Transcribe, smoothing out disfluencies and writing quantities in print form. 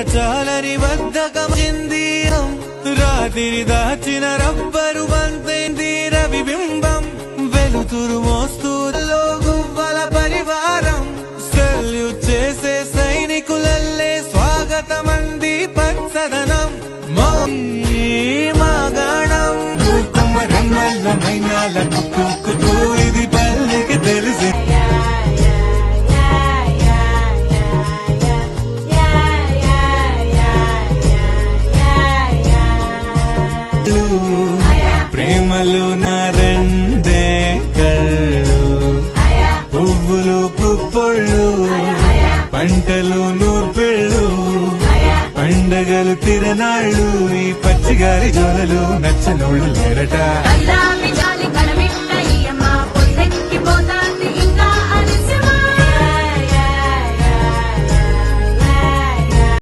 చాలని బద్ధకమైంది రాత్రి దాచిన రబ్బరు బంతైంది రవిబింబం వెలుతురు మోస్తూలో గువ్వల పరివారం సెల్యూట్ చేసే సైనికులల్లే స్వాగతమంది పచ్చదనం మాగాణం కుమ్మరమ్మల్ల మైనాల కుక్కు ఇది పల్లెకి తెలిసి ప్రేమలు నారందే కళ్ళు పువ్వులు పుప్పొళ్ళు పంటలు నూర్పెళ్ళు పండగలు తిరనాళ్ళు ఈ పచ్చిగారి జోలలు నచ్చనోళ్ళు లేరట.